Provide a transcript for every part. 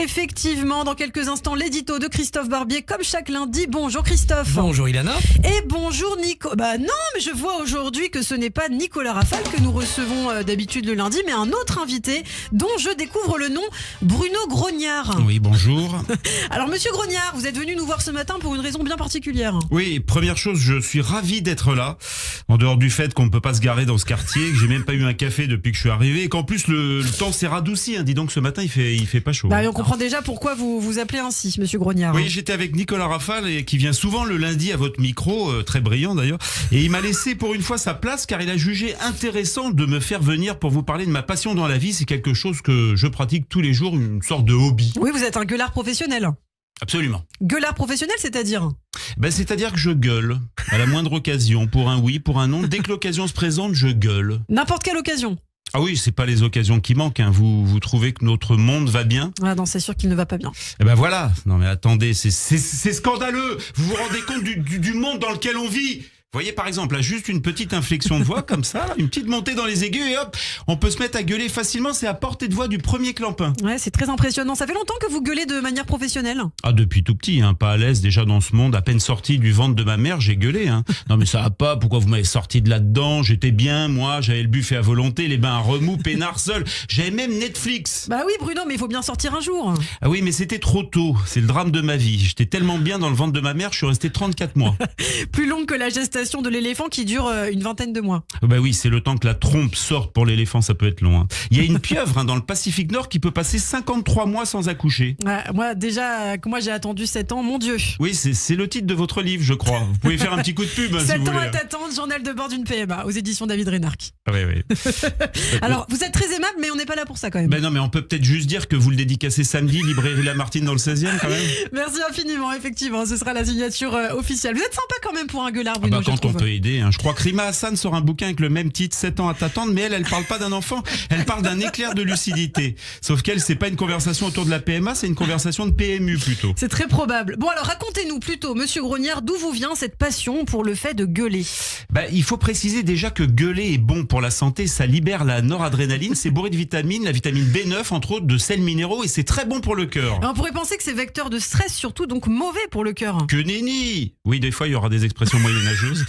Effectivement, dans quelques instants, l'édito de Christophe Barbier, comme chaque lundi. Bonjour Christophe. Bonjour Ilana. Et bonjour Nico. Bah non, mais je vois aujourd'hui que ce n'est pas Nicolas Rafal que nous recevons d'habitude le lundi, mais un autre invité dont je découvre le nom, Bruno Grognard. Oui, bonjour. Alors monsieur Grognard, vous êtes venu nous voir ce matin pour une raison bien particulière. Oui, première chose, je suis ravi d'être là. En dehors du fait qu'on ne peut pas se garer dans ce quartier, que j'ai même pas eu un café depuis que je suis arrivé, et qu'en plus le temps s'est radouci. Dis donc ce matin il fait pas chaud. Bah, on comprend déjà pourquoi vous vous appelez ainsi, monsieur Grognard. Oui, j'étais avec Nicolas Rafal et qui vient souvent le lundi à votre micro, très brillant d'ailleurs, et il m'a laissé pour une fois sa place car il a jugé intéressant de me faire venir pour vous parler de ma passion dans la vie. C'est quelque chose que je pratique tous les jours, une sorte de hobby. Oui, vous êtes un gueulard professionnel. Absolument. Gueulard professionnel, c'est-à-dire ? C'est-à-dire que je gueule à la moindre occasion, pour un oui, pour un non. Dès que l'occasion se présente, je gueule. N'importe quelle occasion. Ah oui, c'est pas les occasions qui manquent. Vous trouvez que notre monde va bien ? Ah non, c'est sûr qu'il ne va pas bien. Eh ben voilà. Non mais attendez, c'est scandaleux. Vous vous rendez compte du monde dans lequel on vit ? Vous voyez par exemple, là, juste une petite inflexion de voix comme ça, une petite montée dans les aigus et hop, on peut se mettre à gueuler facilement, c'est à portée de voix du premier clampin. Ouais, c'est très impressionnant. Ça fait longtemps que vous gueulez de manière professionnelle ? Ah, depuis tout petit, pas à l'aise déjà dans ce monde, à peine sorti du ventre de ma mère, j'ai gueulé. Non mais ça va pas, pourquoi vous m'avez sorti de là-dedans ? J'étais bien, moi, j'avais le buffet à volonté, les bains à remous, peinard seul, j'avais même Netflix. Bah oui Bruno, mais il faut bien sortir un jour. Ah oui, mais c'était trop tôt, c'est le drame de ma vie. J'étais tellement bien dans le ventre de ma mère, je suis resté 34 mois. Plus longue que la gestation de l'éléphant qui dure une vingtaine de mois. Bah oui, c'est le temps que la trompe sorte pour l'éléphant, ça peut être long. Il y a une pieuvre dans le Pacifique Nord qui peut passer 53 mois sans accoucher. Moi j'ai attendu 7 ans, mon Dieu. Oui, c'est le titre de votre livre, je crois. Vous pouvez faire un petit coup de pub si vous voulez. 7 ans à t'attendre, journal de bord d'une PMA, aux éditions David Reynarc. Oui. Alors, vous êtes très aimable, mais on n'est pas là pour ça quand même. Non, mais on peut peut-être juste dire que vous le dédicacez samedi, librairie Lamartine dans le 16e quand même. Merci infiniment, effectivement, ce sera la signature officielle. Vous êtes sympa quand même pour un gueulard, Bruno. Quand on peut aider. Je crois que Rima Hassan sort un bouquin avec le même titre, 7 ans à t'attendre, mais elle parle pas d'un enfant, elle parle d'un éclair de lucidité. Sauf qu'elle, c'est pas une conversation autour de la PMA, c'est une conversation de PMU plutôt. C'est très probable. Bon alors racontez-nous plutôt, monsieur Grognard, d'où vous vient cette passion pour le fait de gueuler ? Il faut préciser déjà que gueuler est bon pour la santé, ça libère la noradrénaline, c'est bourré de vitamines, la vitamine B9 entre autres, de sels minéraux et c'est très bon pour le cœur. On pourrait penser que c'est vecteur de stress surtout, donc mauvais pour le cœur. Que nenni ! Oui, des fois il y aura des expressions moyenâgeuses.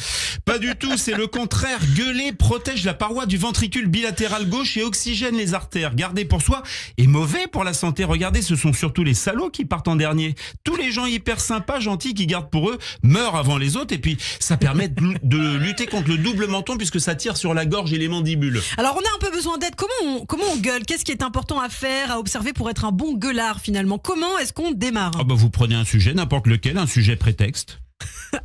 Pas du tout, c'est le contraire. Gueuler protège la paroi du ventricule bilatéral gauche et oxygène les artères. Garder pour soi est mauvais pour la santé. Regardez, ce sont surtout les salauds qui partent en dernier. Tous les gens hyper sympas, gentils, qui gardent pour eux, meurent avant les autres. Et puis, ça permet de lutter contre le double menton puisque ça tire sur la gorge et les mandibules. Alors, on a un peu besoin d'aide. Comment on gueule ? Qu'est-ce qui est important à faire, à observer pour être un bon gueulard finalement ? Comment est-ce qu'on démarre ? Vous prenez un sujet, n'importe lequel, un sujet prétexte.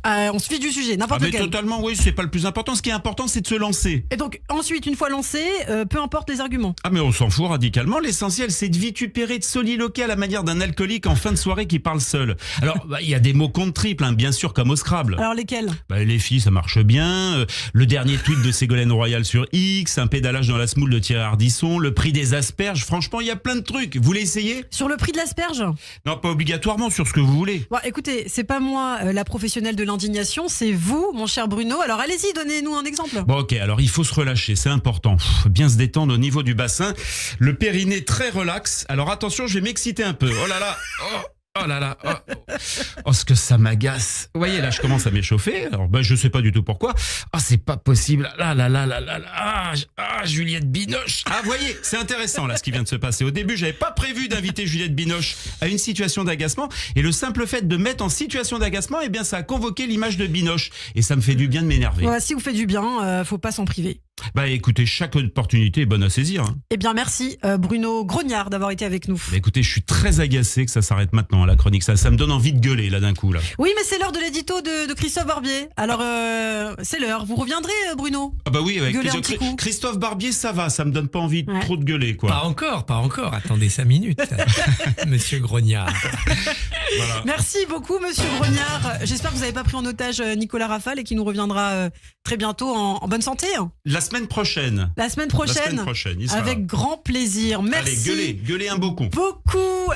On se fiche du sujet, n'importe lequel. Totalement, oui, c'est pas le plus important. Ce qui est important, c'est de se lancer. Et donc, ensuite, une fois lancé, peu importe les arguments. Mais on s'en fout radicalement. L'essentiel, c'est de vitupérer, de soliloquer à la manière d'un alcoolique en fin de soirée qui parle seul. Alors, il y a des mots compte triple, bien sûr, comme au Scrabble. Alors, lesquels ? Les filles, ça marche bien. Le dernier tweet de Ségolène Royal sur X, un pédalage dans la semoule de Thierry Ardisson, le prix des asperges. Franchement, il y a plein de trucs. Vous voulez essayer ? Sur le prix de l'asperge ? Non, pas obligatoirement, sur ce que vous voulez. Écoutez, c'est pas moi la professionnelle de l'indignation, c'est vous, mon cher Bruno. Alors allez-y, donnez-nous un exemple. Ok, alors il faut se relâcher, c'est important. Bien se détendre au niveau du bassin. Le périnée très relax. Alors attention, je vais m'exciter un peu. Oh là là, oh là là, oh ce que ça m'agace. Vous voyez, là, je commence à m'échauffer. Alors, je sais pas du tout pourquoi. C'est pas possible. Juliette Binoche. Vous voyez, c'est intéressant, là, ce qui vient de se passer. Au début, j'avais pas prévu d'inviter Juliette Binoche à une situation d'agacement. Et le simple fait de mettre en situation d'agacement, ça a convoqué l'image de Binoche. Et ça me fait du bien de m'énerver. Si vous faites du bien, faut pas s'en priver. Écoutez, chaque opportunité est bonne à saisir. Eh bien, merci Bruno Grognard d'avoir été avec nous. Écoutez, je suis très agacé que ça s'arrête maintenant, la chronique. Ça me donne envie de gueuler, là, d'un coup. Là. Oui, mais c'est l'heure de l'édito de Christophe Barbier. Alors, c'est l'heure. Vous reviendrez, Bruno ? Oui, avec plaisir. Christophe Barbier, ça va. Ça me donne pas envie trop de gueuler, quoi. Pas encore. Attendez 5 minutes, monsieur Grognard. Voilà. Merci beaucoup, monsieur Grognard. J'espère que vous n'avez pas pris en otage Nicolas Rafal et qu'il nous reviendra très bientôt en bonne santé. La semaine prochaine. La semaine prochaine, il sera avec là. grand plaisir. Merci. Allez, gueulez un beau con. Beaucoup.